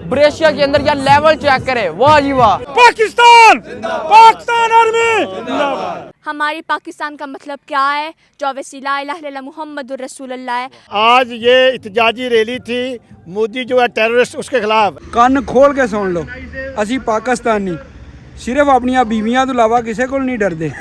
Brescia के अंदर यार लेवल चेक करे, वाह जी वाह। पाकिस्तान, पाकिस्तान आर्मी। हमारी पाकिस्तान का मतलब क्या है? जो वसीला इला इल्लल्लाह मुहम्मदुर रसूलुल्लाह है। आज ये इhtजाजी रैली थी, मोदी जो है टेररिस्ट उसके खिलाफ। ਕੰਨ ਖੋਲ ਕੇ ਸੁਣ ਲਓ, ਅਸੀਂ ਪਾਕਿਸਤਾਨੀ ਸਿਰਫ ਆਪਣੀਆਂ ਬੀਵੀਆਂ ਤੋਂ ਇਲਾਵਾ ਕਿਸੇ ਕੋਲ ਨਹੀਂ ਡਰਦੇ।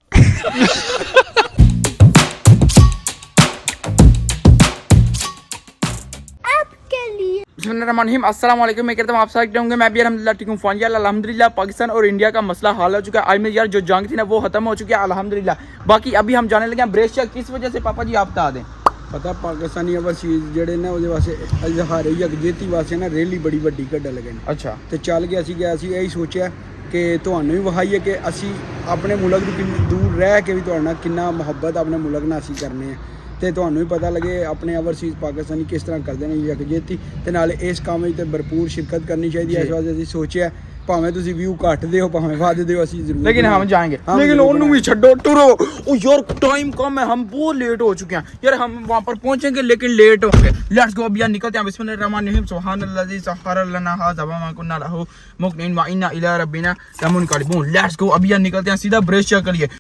बिस्मिल्लाहिर्रहमानिर्रहीम, अस्सलाम वालेकुम। मैं कहता हूँ आप सब होंगे, मैं भी अल्हम्दुलिल्लाह ठीक हूँ। फ़ानिया अल्हम्दुलिल्लाह पाकिस्तान और इंडिया का मसला हल हो चुका है। आज में यार जो जंग थी ना वो खत्म हो चुकी है अल्हम्दुलिल्लाह। बाकी अभी हम जाने लगे हैं ब्रेशिया, किस वजह से पापा जी आप बता दें। ਪਤਾ ਪਾਕਿਸਤਾਨੀ ਓਵਰਸੀਜ਼ ਜਿਹੜੇ ਨੇ ਉਹਦੇ ਵਾਸਤੇ ਇਜ਼ਹਾਰ ਯਕਜਹਿਤੀ ਵਾਸਤੇ ਨਾ ਰੈਲੀ ਬੜੀ ਵੱਡੀ ਕੱਢਣ ਲੱਗੇ ਨੇ। अच्छा ਤੇ ਚੱਲ ਗਿਆ ਸੀ ਅਸੀਂ ਇਹੀ ਸੋਚਿਆ ਕਿ ਤੁਹਾਨੂੰ ਵੀ ਵਿਖਾਈਏ ਕਿ ਅਸੀਂ ਆਪਣੇ ਮੁਲਕ ਤੋਂ ਕਿੰਨੀ ਦੂਰ ਰਹਿ ਕੇ ਵੀ ਤੁਹਾਡੇ ਨਾਲ ਕਿੰਨਾ ਮੁਹੱਬਤ ਆਪਣੇ ਮੁਲਕ ਨਾਲ ਅਸੀਂ ਕਰਨੇ ਆ ਤੇ ਤੁਹਾਨੂੰ ਵੀ ਪਤਾ ਲੱਗੇ ਆਪਣੇ ਓਵਰਸੀਜ਼ ਪਾਕਿਸਤਾਨੀ ਕਿਸ ਤਰ੍ਹਾਂ ਕਰਦੇ ਨੇ ਯਕਜਹਿਤੀ ਤੇ ਨਾਲ ਇਸ ਕੰਮ ਵਿੱਚ ਤੇ ਭਰਪੂਰ ਸ਼ਿਰਕਤ ਕਰਨੀ ਚਾਹੀਦੀ ਹੈ। ਇਸ ਵਾਸਤੇ ਅਸੀਂ ਸੋਚਿਆ ਭਾਵੇਂ ਤੁਸੀਂ ਵਿਊ ਘੱਟ ਦਿਓ ਭਾਵੇਂ ਵੱਧ ਦਿਓ ਅਸੀਂ ਜ਼ਰੂਰ लेकिन हम जाएंगे, हम लेकिन जरूर उन्होंने भी छड्डो टुरो। ओ यार टाइम कम है, हम बहुत लेट हो चुके हैं यार। हम वहाँ पर पहुंचेंगे लेकिन लेट होंगे। लेट्स गो, अब यार निकलते हैं। बिस्मिल्लाहिर्रहमानिर्रहीम, सुब्हानल्लाज़ी सख़्ख़र लना हाज़ा व मा कुन्ना लहू मुक़रिनीन व इन्ना इला रब्बिना लमुनक़लिबून। लेट्स गो, अब यार निकलते हैं सीधा ब्रेशिया के लिए।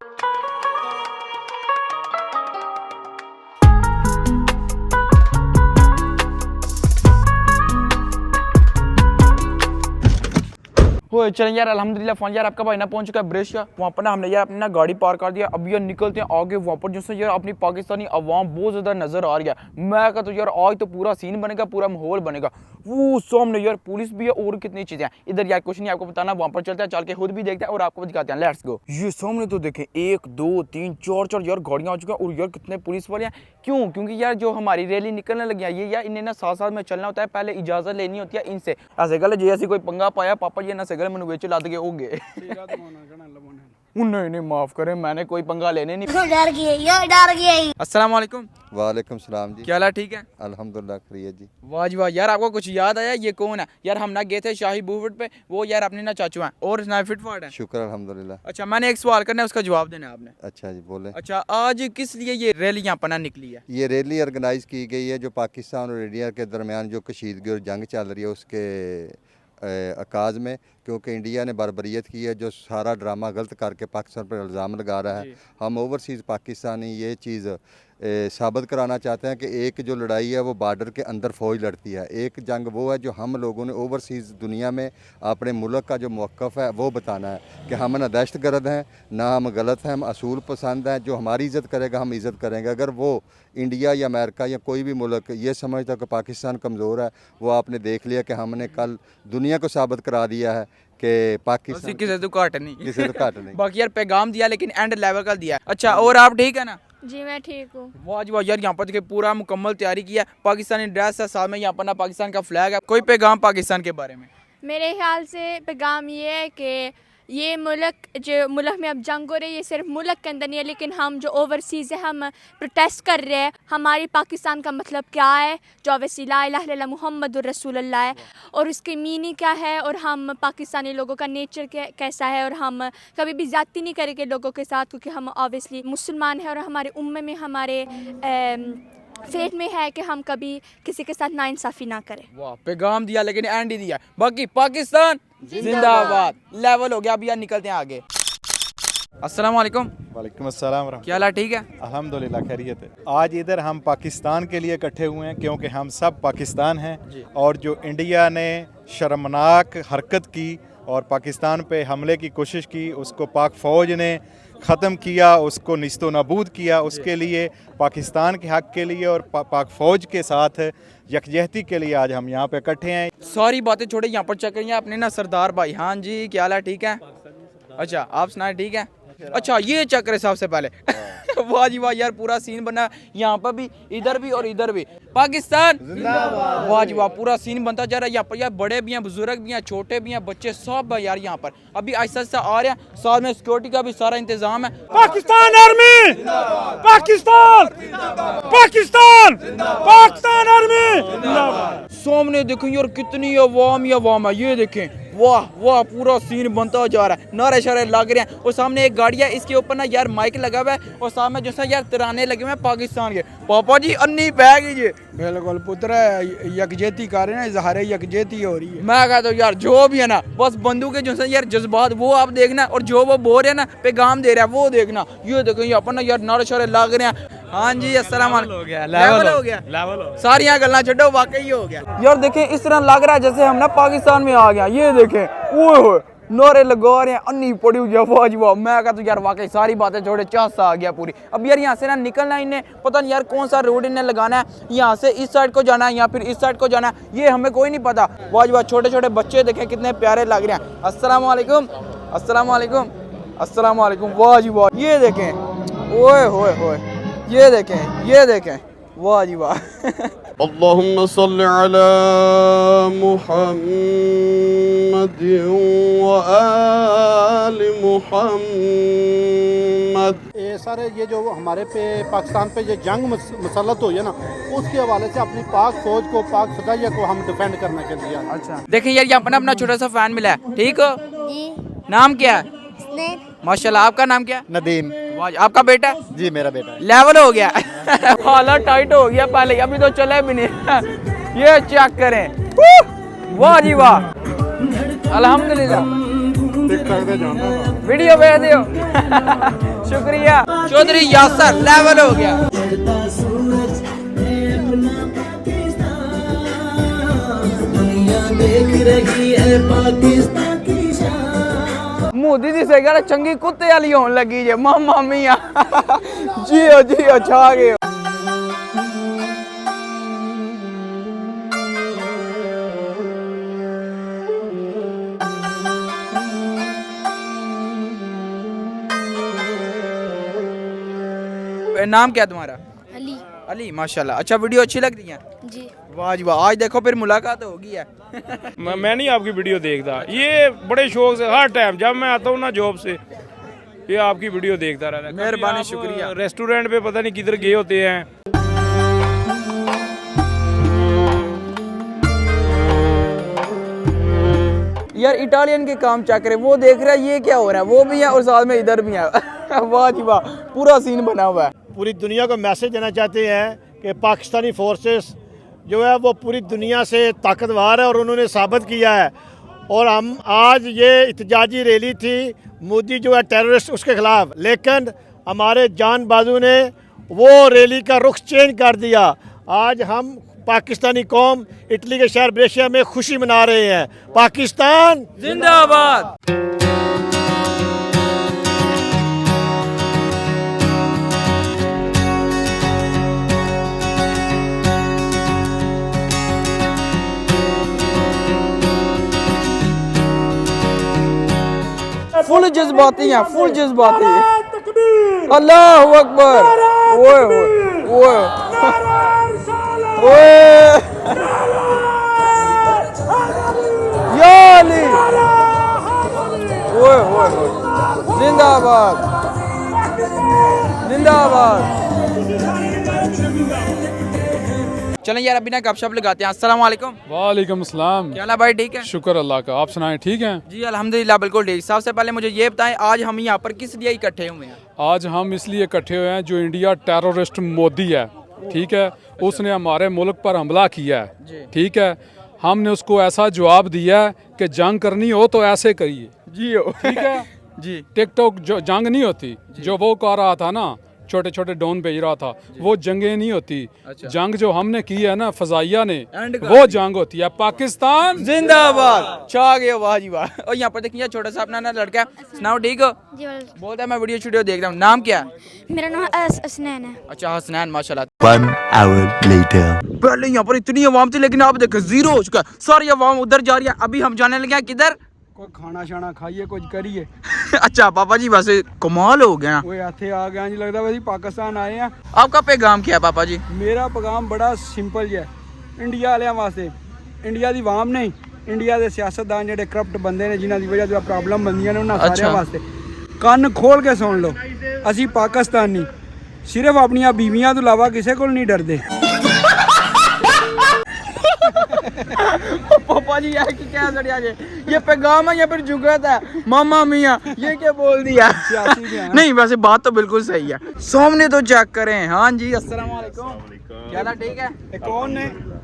वो चलें यार अल्हम्दुलिल्लाह फ़ोन यार आपका भाई ना पहुंच चुका है ब्रेशिया। वहाँ पर ना हमने यार अपना गाड़ी पार कर दिया। अब यार निकलते हैं आगे। वहाँ पर जिससे यार अपनी पाकिस्तानी अवाम बहुत ज़्यादा नज़र आ रही है। मैं कहता हूँ यार आज तो पूरा सीन बनेगा, पूरा माहौल बनेगा। वो सामने यार पुलिस भी है और कितनी चीज़ें हैं इधर यार, कुछ नहीं आपको बताना। वहाँ पर चलते हैं, चल के खुद भी देखते हैं और आपको भी दिखाते हैं। Let's go. ये सामने तो देखें 1 2 3 4 यार गाड़ियाँ आ चुकी हैं और यार कितने पुलिस वाले हैं। क्यों? क्योंकि यार जो हमारी रैली निकलने लगी है ये यार इन्हें ना साथ साथ में चलना होता है, पहले इजाज़त लेनी होती है इनसे। ऐसे गल जे ऐसी कोई पंगा पाया पापा जी ना सगल मैंने बेच लाद के हो गए। नहीं माफ करें, मैंने कोई पंगा लेने नहीं। डर गई। अस्सलाम वालेकुम। वालेकुम सलाम जी। क्या हाल है? ठीक है अल्हम्दुलिल्लाह खैरियत जी। वाह जी वाह। यार आपको कुछ याद आया ये कौन है? यार हम ना गए थे शाही बूफट पे, वो यार अपने ना चाचू हैं और ना फिटफाट है। शुक्र अल्हम्दुलिल्लाह। अच्छा, मैंने एक सवाल करना है, उसका जवाब देना है आपने। अच्छा जी बोले। अच्छा, आज किस लिए ये रैली यहाँ पर ना निकली है? ये रैली ऑर्गेनाइज़ की गई है जो पाकिस्तान और इंडिया के दरमियान जो कशीदगी और जंग चल रही है उसके अकाज में, क्योंकि इंडिया ने बर्बरियत की है, जो सारा ड्रामा गलत करके पाकिस्तान पर इल्ज़ाम लगा रहा है। हम ओवरसीज़ पाकिस्तानी ये चीज़ साबित कराना चाहते हैं कि एक जो लड़ाई है वो बॉर्डर के अंदर फ़ौज लड़ती है, एक जंग वो है जो हम लोगों ने ओवरसीज़ दुनिया में अपने मुल्क का जो मौक़िफ़ है वो बताना है कि हम ना दहशत गर्द हैं ना हम गलत हैं, हम असूल पसंद हैं। जो हमारी इज़्ज़त करेगा हम इज़्ज़त करेंगे। अगर वो इंडिया या अमेरिका या कोई भी मुल्क ये समझता है कि पाकिस्तान कमज़ोर है, वो आपने देख लिया कि हमने कल दुनिया को साबित करा दिया है कि पाकिस्तान किसी तो घाट नहीं, किसी तो घाट नहीं। बाकी यार पैगाम दिया लेकिन एंड लेवल का दिया। अच्छा, और आप ठीक है ना? जी मैं ठीक हूँ। वाह जी वाह। यार यहाँ पर देखिए पूरा मुकम्मल तैयारी किया है, पाकिस्तानी ड्रेस है, साथ में यहाँ पर ना पाकिस्तान का फ्लैग है। कोई पैगाम पाकिस्तान के बारे में? मेरे ख्याल से पैगाम ये है कि ये जो मुल्क में अब जंग हो रही है ये सिर्फ मुल्क के अंदर नहीं है, लेकिन हम जो ओवरसीज़ है हम प्रोटेस्ट कर रहे हैं। हमारी पाकिस्तान का मतलब क्या है? जो वसीला इला इल्लल्लाह मुहम्मदुर रसूलुल्लाह है और उसकी मीनिंग क्या है और हम पाकिस्तानी लोगों का नेचर कैसा है और हम कभी भी ज़्यादती नहीं करेंगे लोगों के साथ, क्योंकि हम ऑब्वियसली मुसलमान हैं और हमारे उम्मे में हमारे फेट में है कि हम कभी किसी के साथ नाइंसाफ़ी ना करें। वाह, पैगाम दिया लेकिन एंड ही दिया। बाकी पाकिस्तान जिंदाबाद। लेवल हो गया। अभी यार निकलते हैं आगे। अस्सलाम वालेकुम। वालेकुम अस्सलाम। क्या हाल है? ठीक है अल्हम्दुलिल्लाह खैरियत है। आज इधर हम पाकिस्तान के लिए इकट्ठे हुए हैं क्योंकि हम सब पाकिस्तान हैं और जो इंडिया ने शर्मनाक हरकत की और पाकिस्तान पे हमले की कोशिश की उसको पाक फ़ौज ने ख़त्म किया, उसको निस्तो नाबूद किया, उसके लिए पाकिस्तान के हक़ के लिए और पाक फ़ौज के साथ यकजहती के लिए आज हम यहाँ पे इकट्ठे हैं। सारी बातें छोड़े, यहाँ पर चेक करिए अपने ना सरदार भाई। हाँ जी, क्या हाल है? ठीक है। अच्छा, आप सुनाए? ठीक है। अच्छा, ये चेक करें सबसे पहले। वाह जी वाह। यार पूरा सीन बना यहाँ पर भी, इधर भी और इधर भी। पाकिस्तान जिंदाबाद। वाह जी वाह, पूरा सीन बनता जा रहा है। यहाँ पर यार बड़े भी हैं, बुजुर्ग भी हैं, छोटे भी हैं, बच्चे सब है यार यहाँ पर। अभी आहिस्ता आहिस्ता आ रहे हैं, साथ में सिक्योरिटी का भी सारा इंतजाम है। Pakistan army, Pakistan, Pakistan, Pakistan army. सामने देखें यार कितनी अवाम ही अवाम है। ये देखें वाह वाह पूरा सीन बनता जा रहा है, नारे शारे लग रहे हैं और सामने एक गाड़ी है, इसके ऊपर ना यार माइक लगा हुआ है और सामने जो है यार तराने लगे हुए हैं पाकिस्तान के। पापा जी अन्नी बह गई जी। बिल्कुल पुत्र, यकजहती कर रहे हैं, इजहार यकजहती हो रही है। मैं कहता हूँ यार जो भी है ना, बस बंदू के जो है यार जज्बात वो आप देखना और जो वो बोल रहे हैं ना पैगाम दे रहा है वो देखना। ये देखो ये अपन ना यार नारे शारे लग रहे हैं। हाँ जी अस्सलाम वालेकुम। हो गया लेवल हो गया, लेवल हो सारियां गल्लां छड्डो, वाकई हो गया यार। देखें इस तरह लग रहा है जैसे हम ना पाकिस्तान में आ गया। ये देखें ओए होए नारे लगा रहे हैं, अन्नी पड़ी हुई है, वाह जी वाह। मैं कहता हूँ यार वाकई सारी बातें छोड़े चांस आ गया पूरी। अब यार यहाँ से ना निकलना, इन्हें पता नहीं यार कौन सा रोड इन्हें लगाना है, यहाँ से इस साइड को जाना है या फिर इस साइड को जाना है, ये हमें कोई नहीं पता। वाह जी वाह, छोटे छोटे बच्चे देखें कितने प्यारे लग रहे हैं। अस्सलाम वालेकुम, अस्सलाम वालेकुम, अस्सलाम वालेकुम। वाह जी वाह, ये देखें ओए होए होए, ये देखें, ये देखें, वाह जी वाह। अल्लाहुम्मा सल्लि अला मुहम्मद व आलि मुहम्मद। ये सारे ये जो हमारे पे पाकिस्तान पे ये जंग मुसल्लत हुई है ना, उसके हवाले से अपनी पाक फौज को, पाक फजाइया को हम डिफेंड करने के लिए। अच्छा देखें यार ये अपना अपना छोटा सा फैन मिला है, ठीक हो जी। नाम क्या है? माशाल्लाह। आपका नाम क्या है? नदीम। वाह, आपका बेटा है? जी मेरा बेटा है। लेवल हो गया। हालत टाइट हो गया पहले, अभी तो चले भी नहीं। ये चेक करें, वाह जी वाह, अल्हम्दुलिल्लाह। वीडियो भेज दियो। शुक्रिया चौधरी यासर, लेवल हो गया। मोदी जी से कह चंगी कुत्ते वाली होने लगी जे मामा मिया। जियो जियो छा गए। नाम क्या तुम्हारा? अली। अली, माशाल्लाह। अच्छा वीडियो अच्छी लग रही है जी। वाह जी वाह, आज देखो फिर मुलाकात होगी है। मैं नहीं आपकी वीडियो देखता, ये बड़े शौक से हर टाइम जब मैं आता हूँ ना जॉब से, ये आपकी वीडियो देखता रहता है। मेहरबानी, शुक्रिया। रेस्टोरेंट पे पता नहीं किधर गए होते हैं। यार इटालियन के काम चेक करे, वो देख रहा है ये क्या हो रहा है, वो भी है और साथ में इधर भी है। वाह जी वाह, पूरा सीन बना हुआ है। पूरी दुनिया को मैसेज देना चाहते हैं कि पाकिस्तानी फोर्सेस जो है वो पूरी दुनिया से ताकतवर है और उन्होंने साबित किया है। और हम आज ये इhtजाजी रैली थी, मोदी जो है टेररिस्ट उसके ख़िलाफ़, लेकिन हमारे जान बाजू ने वो रैली का रुख चेंज कर दिया। आज हम पाकिस्तानी कौम इटली के शहर ब्रेशिया में खुशी मना रहे हैं। पाकिस्तान जिंदाबाद। फुल जज्बाती हैं, फुल जज्बाती। अल्लाहु अकबर। ओए ओए ओए ओए, या अली। ओए ओए ओए, जिंदाबाद जिंदाबाद। चलें यार अभी ना गपशप लगाते हैं। अस्सलाम वालेकुम। वालेकुम अस्सलाम। क्या हाल है भाई? ठीक है, शुक्र अल्लाह का, आप सुनाएं ठीक हैं? जी अल्हम्दुलिल्लाह बिल्कुल ठीक। सबसे पहले मुझे ये बताएं आज हम यहाँ पर किस लिए इकट्ठे हुए हैं? आज हम इसलिए इकट्ठे हुए हैं जो इंडिया टेररिस्ट मोदी है, ठीक है, उसने हमारे मुल्क पर हमला किया है, ठीक है, हमने उसको ऐसा जवाब दिया है कि जंग करनी हो तो ऐसे करिए जी हो, ठीक है। जी टिकटॉक जो जंग नहीं होती, जो वो कर रहा था ना, छोटे छोटे डोन भेज रहा था, वो जंगें नहीं होती। अच्छा। जंग जो हमने की है ना फजाइया ने, एंड वो जंग होती है। पाकिस्तान जिंदाबाद। छा गए, वाह जी वाह। और यहाँ पर देखिए छोटा सा अपना ना लड़का है, सुनाओ ठीक हो? जी बोलता है मैं वीडियो शूडियो देख रहा हूँ। नाम क्या है? मेरा नाम असनैन है। अच्छा हसनैन, माशाल्लाह। 1 hour later. पहले यहाँ पर इतनी आवाम थी लेकिन आप देखो जीरो हो चुका है, सारी आवाम उधर जा रही है। अभी हम जाने लगे हैं किधर? कोई खाना शाना खाइए, कुछ करिए। अच्छा पापा जी वैसे कमाल हो गया। वो इत्थे आ गया जी, लगता वैसे पाकिस्तान आए हैं। आपका पैगाम क्या है पापा जी? मेरा पैगाम बड़ा सिंपल है, इंडिया वालियां वास्ते, इंडिया दी आवाम नहीं, इंडिया दे सियासतदान जिहड़े करप्ट बंदे ने जिन्हां दी वजह तो प्रॉब्लम बनदियां ने, उन्हां सारियां वास्ते ਕੰਨ ਖੋਲ ਕੇ ਸੁਣ ਲਓ। ਅਸੀਂ ਪਾਕਿस्तानी सिर्फ अपनियां बीवियां तो इलावा किसी को नहीं डरते। पापा जी है कि क्या सड़िया ये पैगाम है या फिर जुगत है मामा मियाँ ये क्या बोल दिया नहीं वैसे बात तो बिल्कुल सही है सामने तो चेक करें हाँ जी अस्सलाम वालेकुम क्या हाल है ठीक है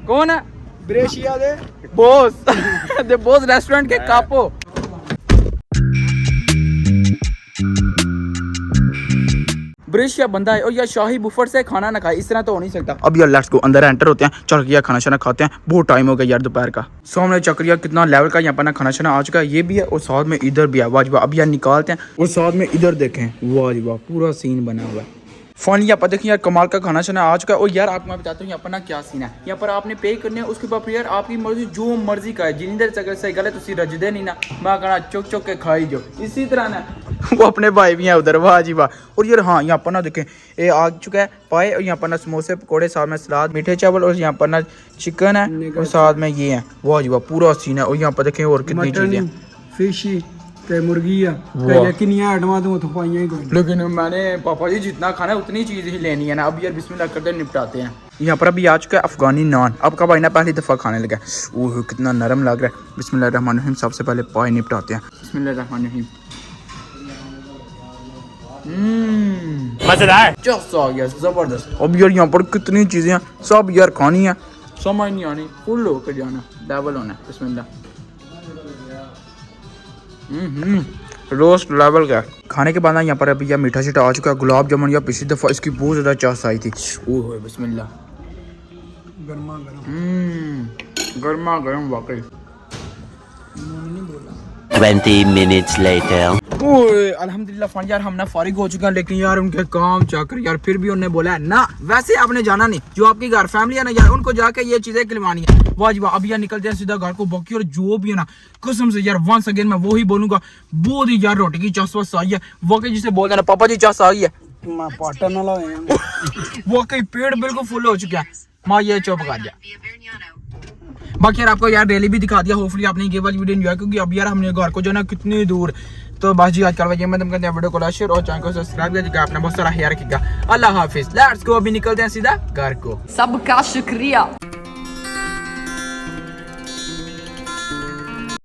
कौन है Brescia they boss the boss restaurant के कापो ब्रिटिश बंदा है और या शाही बुफर से खाना ना खाए इस तरह तो हो नहीं सकता। अब यार लेट्स गो अंदर एंटर होते हैं चक्रिया खाना शाना खाते हैं बहुत टाइम हो गया यार दोपहर का सामने चक्रिया कितना लेवल का यहाँ पर ना खाना शाना आ चुका है ये भी है और साथ में इधर भी है वाह अब यार निकालते हैं और साथ में इधर देखें वाह पूरा सीन बना हुआ है फाइनली यहाँ पर देखिए यार कमाल का खाना शाना आ चुका है और यार आपको मैं बताता हूँ यहाँ पर ना क्या सीन है यहाँ पर आपने पे करने उसके बाद फिर यार आपकी मर्जी जो मर्जी का है जिंदर से अगर सही गलत तुसी रजदे नहीं ना मैं कहना चुक चुक के खाई जो इसी तरह ना वो अपने भाई भी हैं उधर वाह जी वाह और यार हाँ यहाँ पर ना देखें ये आ चुका है पाए और यहाँ पर ना समोसे पकौड़े साथ में सलाद मीठे चावल और यहाँ पर ना चिकन है और साथ में ये है वाह जी वाह पूरा सीन है और यहाँ पर देखें और कितनी चीज़ें फिशी ते मुर्गी है किनिया आइटमां तो पाइयां ही कोई लेकिन मैंने पापा जी जितना खाना है उतनी चीज़ ही लेनी है ना अब यार बिस्मिल्लाह करते निपटाते हैं यहाँ पर अभी आ चुका है अफगानी नान अब का भाई ना पहली दफ़ा खाने लगा ओह कितना नरम लग रहा है बिस्मिल्लाह रहमान रहीम सबसे पहले पाए निपटाते हैं बिस्मिल्लाह रहमान रहीम मजेदार जस्ट आ गया जबरदस्त अब यार यहाँ पर कितनी चीज़ें हैं सब यार खानी है समझ नहीं आनी फुल होकर जाना लेवल होना बिस्मिल्लाह रोस्ट लेवल का खाने के बाद ना यहाँ पर अभी यार मीठा शीठा आ चुका है गुलाब जामुन या पिछली दफ़ा इसकी बहुत ज़्यादा चास आई थी ओह बिस्मिल्लाह गर्मा गर्म वाकई 20 minutes later. ओए अल्हम्दुलिल्लाह फ़ान यार हम ना फारिग हो चुके हैं लेकिन यार उनके काम चाकर यार फिर भी उन्होंने बोला है ना वैसे आपने जाना नहीं जो आपकी घर फैमिली है ना यार उनको जाके ये चीज़ें खिलवानी है वाह जी वाह अब यार निकलते हैं सीधा घर को बाकी और जो भी है ना कसम से यार वंस अगेन मैं वो ही बोलूँगा बहुत ही यार रोटी की चास वास आई है वाकई जिसे बोलते हैं ना पापा जी चास आ गई है पाटन वाला वाकई पेट बिल्कुल फुल हो चुका है माँ ये चुप कर जा बाकी यार आपको यार डेली भी दिखा दिया होपफुली आपने ये वाली वीडियो एंजॉय क्योंकि अब यार हमने घर को जो ना कितनी दूर तो बस जी आज कल मैं तुम कहते हैं वीडियो को लाइक शेयर और चैनल को सब्सक्राइब कीजिएगा अपना बहुत सारा ख्याल रखिएगा अल्लाह हाफिज लेट्स गो अभी निकलते हैं सीधा घर को सबका शुक्रिया।